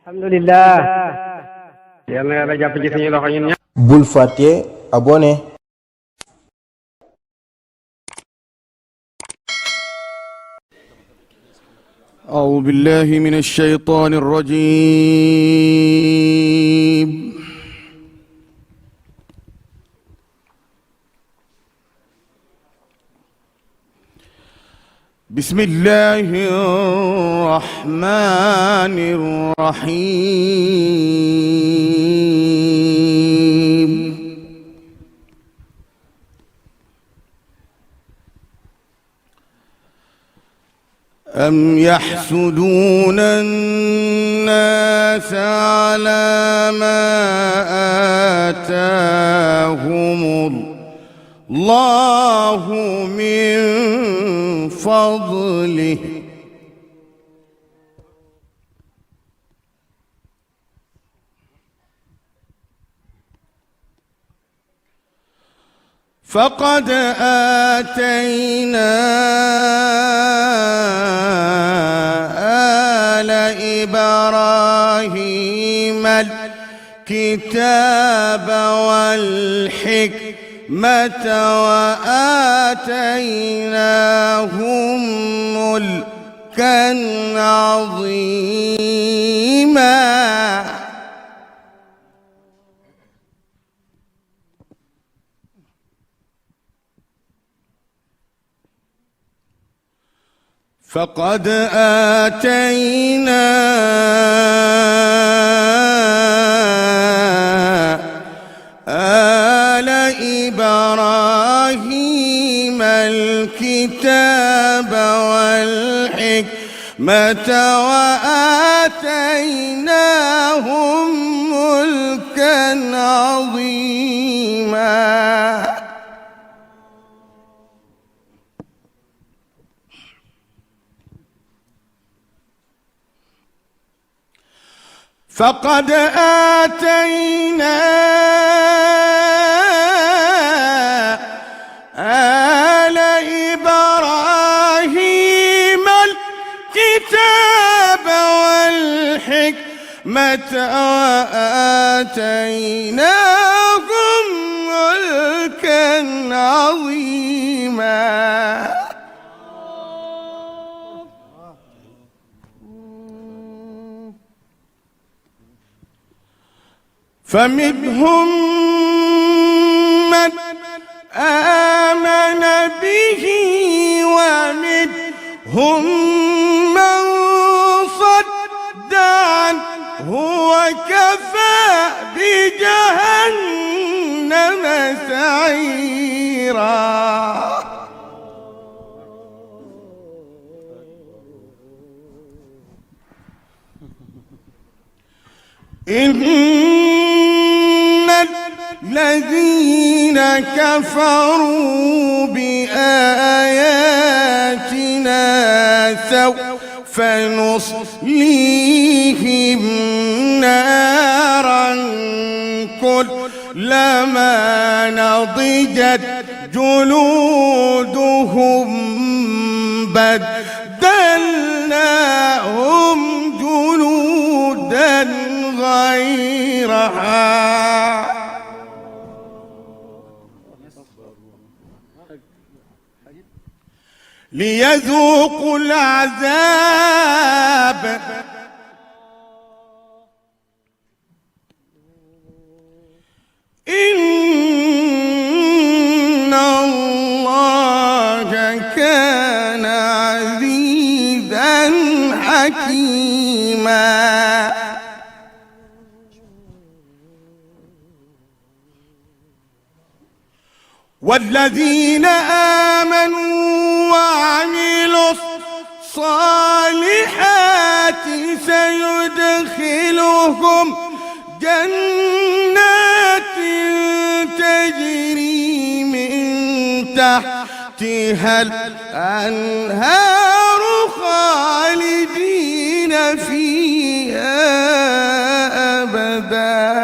alhamdulillah yal na yàlla jàpp ci suñu loxo ñun ñëpp. bul fàtte abonné. أعوذ بالله من الشيطان الرجيم. بسم الله الرحمن الرحيم. أم يحسدون الناس على ما آتاهم الله من فضله فقد آتينا آل إبراهيم الكتاب والحكمة وآتيناهم ملكا عظيما. فقد آتينا آل إبراهيم الكتاب والحكمة وآتيناهم ملكا عظيما. فقد آتينا آل إبراهيم الكتاب والحكمة وآتيناهم ملكا عظيما. فمنهم من آمن به ومنهم من صد عنه وكفى بجهنم سعيرا. إن الذين كفروا بآياتنا سوف نصليهم نارا كلما نضجت جلودهم بدلناهم جلودا غيرها ليذوقوا العذاب. إن الله كان عزيزا حكيما. والذين آمنوا وعملوا الصالحات سيدخلهم جنات تجري من تحتها الأنهار خالدين فيها أبدا.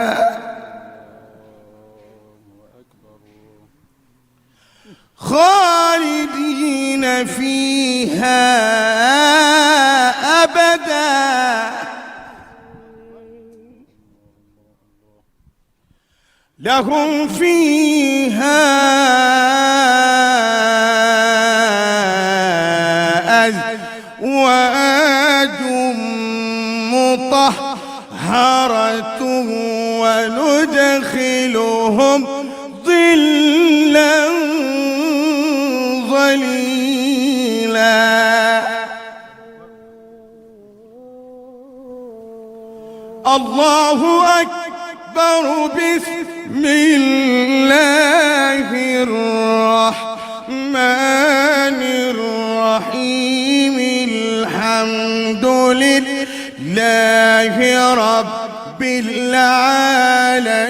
خالدين فيها أبدا لهم فيها أزواج مطهرة وندخلهم ظلا ظليلا. الله أكبر. بسم الله الرحمن الرحيم. الحمد لله رب العالمين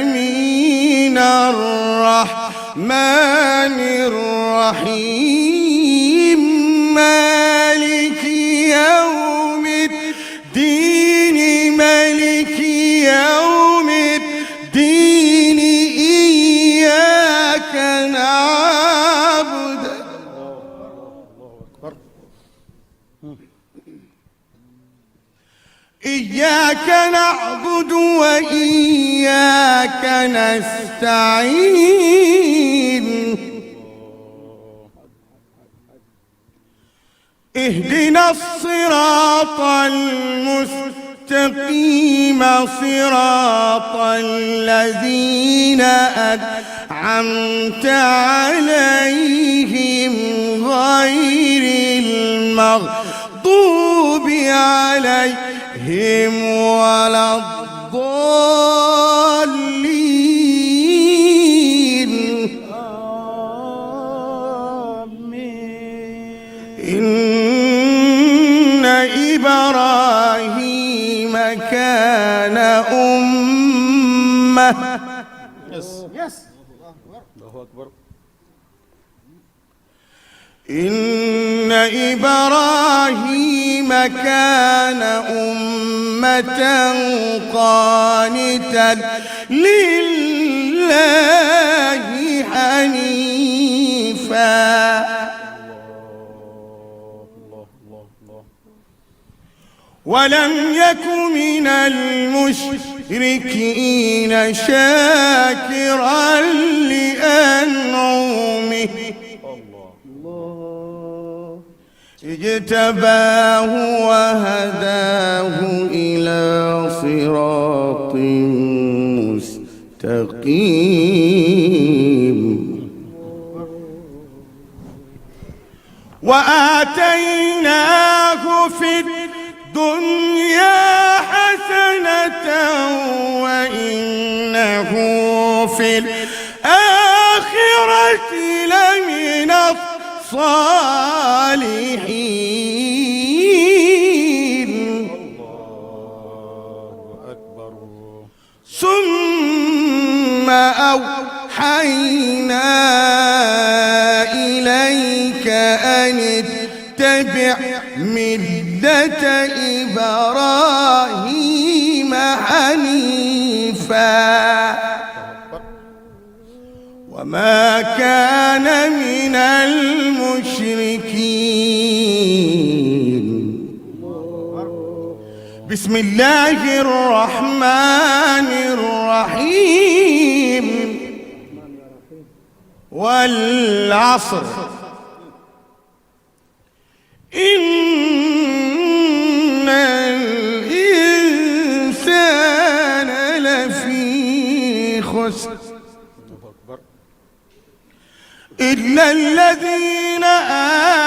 الرحمن الرحيم مالك يوم الدين مالك يوم الدين إياك نعبد إياك نعبد وإياك نستعين. اهدنا الصراط المستقيم صراط الذين أنعمت عليهم غير المغضوب عليهم ولا الضالين. إن إبراهيم كان أمة. إن إبراهيم كان أمة قانتا لله حنيفا ولم يك من المشركين شاكرا لأنعمه اجتباه وهداه إلى صراط مستقيم وآتيناه في الدنيا حسنة وإنه في الآخرة لمن الصالحين. ثم أوحينا إليك أن اتبع ملة إبراهيم حنيفا وما كان من المشركين. بسم الله الرحمن الرحيم. والعصر إن الإنسان لفي خسر إلا الذين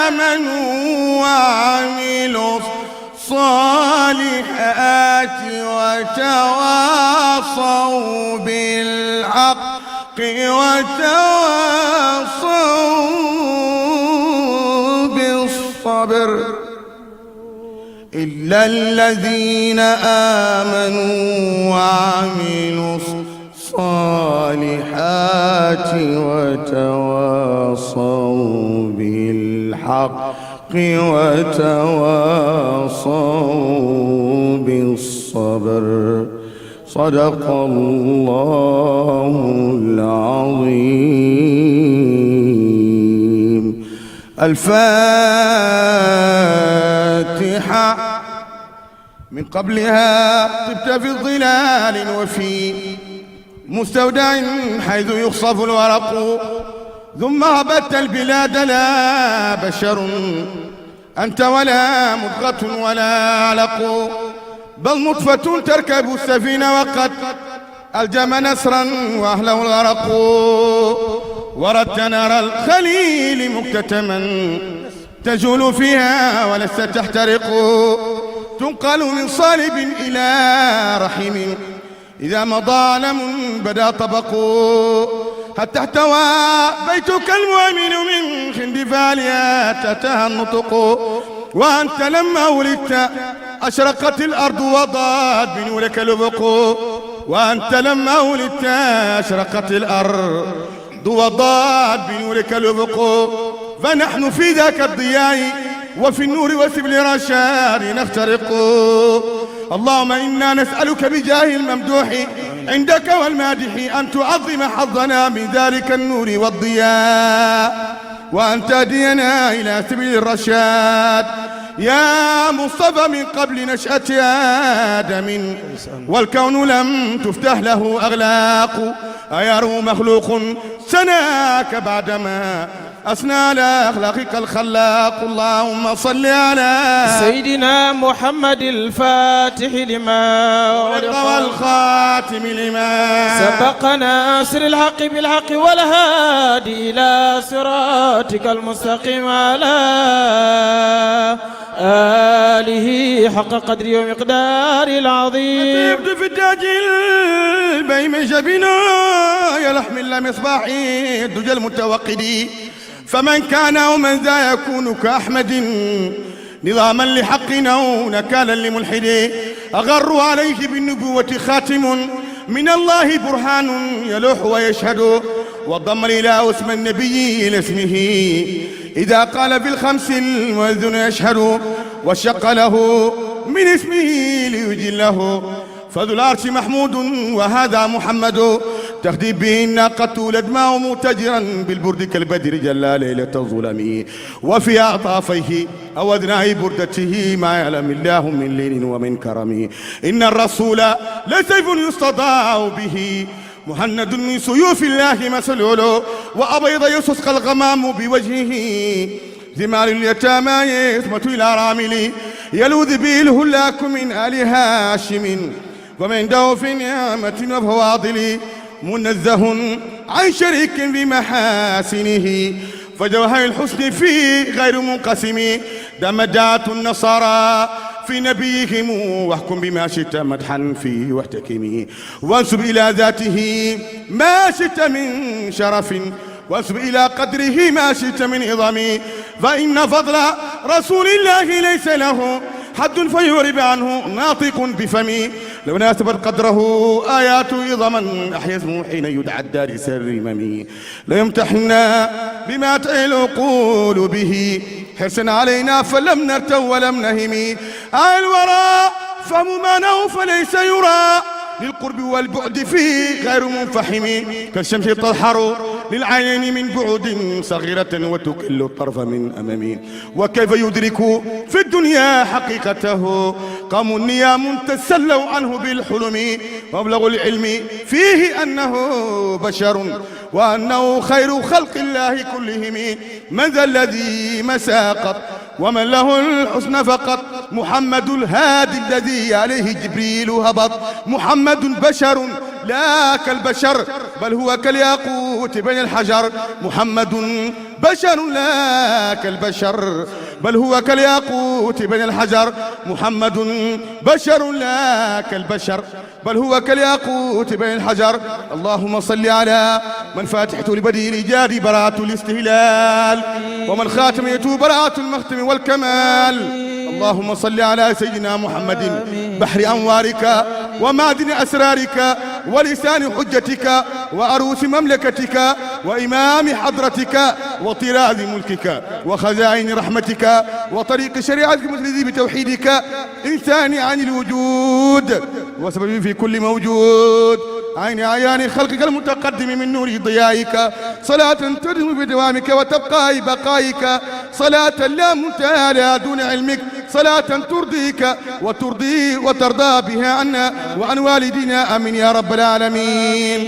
آمنوا وعملوا الصالحات وتواصوا بالحق وتواصوا بالصبر. إلا الذين آمنوا وعملوا الصالحات وتواصوا بالحق وتواصوا بالصبر. صدق الله العظيم. الفاتحة. من قبلها طبت في ظلال وفي مستودع حيث يخصف الورق، ثم هبت البلاد لا بشر أنت ولا مضغة ولا علق، بل نطفة تركب السفينة وقد ألجم نسرا وأهله الغرق. وردت نار الخليل مكتتما تجول فيها ولست تحترق، تنقل من صالب إلى رحم إذا مضى لم بدا طبق، حتى احتوى بيتك المؤمن من خندفالها تتها النطق. وأنت لما ولدت أشرقت الأرض وضاءت بنورك الأفق، وأنت لما ولدت أشرقت الأرض وضاءت بنورك الأفق. فنحن في ذاك الضياء وفي النور وسبل رشاد نخترق. اللهم إنا نسألك بجاه الممدوح عندك والمادح أن تعظم حظنا من ذلك النور والضياء، وأن تهدينا إلى سبيل الرشاد يا مصطفى من قبل نشأة آدم، والكون لم تفتح له أغلاق. أيرو مخلوق سناك بعدما أثنى على أخلاقك الخلاق. اللهم صل على سيدنا محمد الفاتح لما أغلق والخاتم لما سبق ناصر الحق بالحق والهادي إلى صراطك المستقيم على آله حق قدر ومقدار العظيم. يبدو في التاج البيم جبنا يا لحم المصباح الدجى المتوقد، فمن كان ومن ذا يكون كأحمد نظاما لحقنا أو نكالا لملحد. أغر عليه بالنبوة خاتم من الله برهان يلوح ويشهد، وضم الإله اسم النبي إلى اسمه إذا قال في الخمس المؤذن يشهد، وشق له من اسمه ليجله. فذو العرش محمود وهذا محمد، تهدي به الناقة الأدماء متجرا بالبرد كالبدر جلى ليلة الظلم. وفي أعطافيه أو أذناء بردته ما يعلم الله من لين ومن كرم. إن الرسول لسيف يستضاع به مهند من سيوف الله مسلول، وأبيض يسسق الغمام بوجهه ثمار اليتامى يثمت إلى رامل. يلوذ به الهلاك من آل هاشم، ومن عنده في نعمة وفواضل منزه عن شريك بمحاسنه. فجوهر الحسن فيه غير منقسم، دمدات النصارى في نبيهم واحكم بما شئت مدحا فيه واحتكمي. وانسب إلى ذاته ما شئت من شرف، وانسب إلى قدره ما شئت من عظم. فإن فضل رسول الله ليس له حد فيعرب عنه ناطق بفمي. لو ناسبت قدره آيات عظما أحيا اسمه حين يدعى الدارس الرمم. ليمتحنا بما تعي العقول به حرصا علينا فلم نرتو ولم نهم. الورى فهم معناه فليس يرى للقرب والبعد فيه غير منفحم. كالشمس تظهر للعين من بعد صغيرة وتكل الطرف من أمامي. وكيف يدرك في الدنيا حقيقته قوم نيام تسلوا عنه بالحلم. مبلغ العلم فيه أنه بشر وأنه خير خلق الله كلهم. من ذا الذي مساقط ومن له الحسن فقط. محمد الهادي الذي عليه جبريل هبط. محمد بشر لا كالبشر بل هو كالياقوت بين الحجر. محمد بشر لا كالبشر بل هو كالياقوت بين الحجر. محمد بشر لا كالبشر بل هو كالياقوت بين الحجر. اللهم صل على من فاتحته لبديع الإيجاد براءة الاستهلال، ومن خاتميته براءة المختم والكمال. اللهم صل على سيدنا محمد بحر أنوارك ومعدن أسرارك ولسان حجتك وعروس مملكتك وإمام حضرتك وطراز ملكك وخزائن رحمتك وطريق شريعتك المسند بتوحيدك إنسان عن الوجود وسبب في كل موجود عين عيان خلقك المتقدم من نور ضيائك. صلاة تدوم بدوامك وتبقى بقائك. صلاة لا منتهى لها دون علمك. صلاة ترضيك وترضي وترضى بها عنا وعن والدنا آمين يا رب العالمين.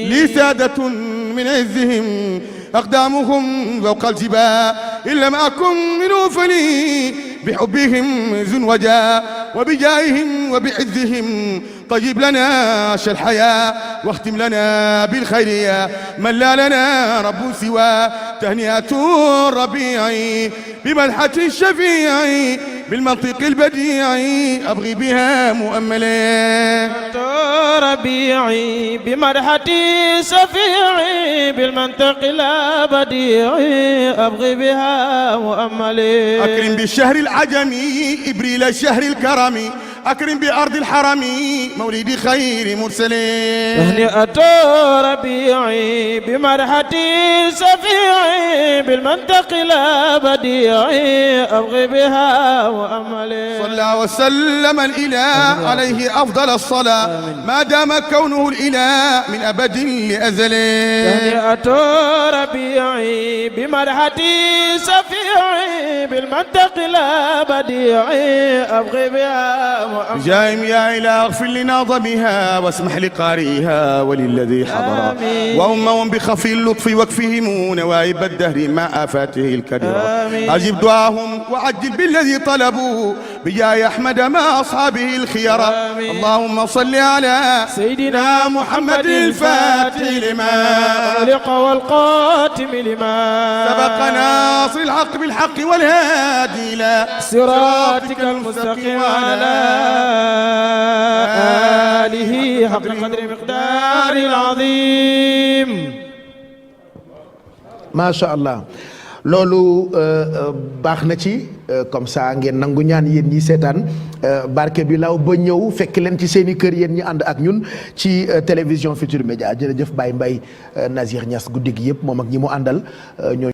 لي سادة من عزهم أقدامهم فوق الجبال إن لم أكن منه فلي بحبهم زنوجا وبجاههم وبعزهم طيب لنا عش الحياة واختم لنا بالخير يا من لا لنا رب سوى. تهنئة الربيع بملحة الشفيع بالمنطق البديع أبغي بها مؤملين. ربيعي بمدحتي شفيعي بالمنطق البديعي أبغي بها مؤملي. أكرم بالشهر العجمي إبريل الشهر الكرمي أكرم بأرض الحرم مولد خير مرسلين. تهنئة ربيعي بمدحتي شفيعي بالمنطق البديعي أبغي بها مؤملي. صلى وسلم الإله عليه أفضل الصلاة ما دام كونه الإله من أبد لأزل. تهنئة ربيعي بمدحتي شفيعي بالمنطق البديعي أبغي بها مؤملي. جايم يا إله اغفر لنا ضمها واسمح لقارئها وللذي حضر وأمهم بخفي اللطف واكفهم نوائب الدهر مع آفاته الكدرة. أجب دعاهم وعجل بالذي طلبوا بجاه أحمد مع أصحابه الخيرة. اللهم صل على سيدنا محمد الفاتح لما أغلق والقاتم لما سبق ناصر الحق بالحق والهادي إلى صراطك المستقيم على آله حق قدر مقدار العظيم. ما شاء الله loolu baax na ci comme ça ngeen nangu ñaan yéen ñi seetaan barke bi law ba ñëw fekk leen ci seen i kër yéen ñi ànd ak ñun ci télévision Futurs Médias. jërëjëf Baye Mbaye Nazir Niass guddi gi yëpp moom ak ñi mu àndal ñoo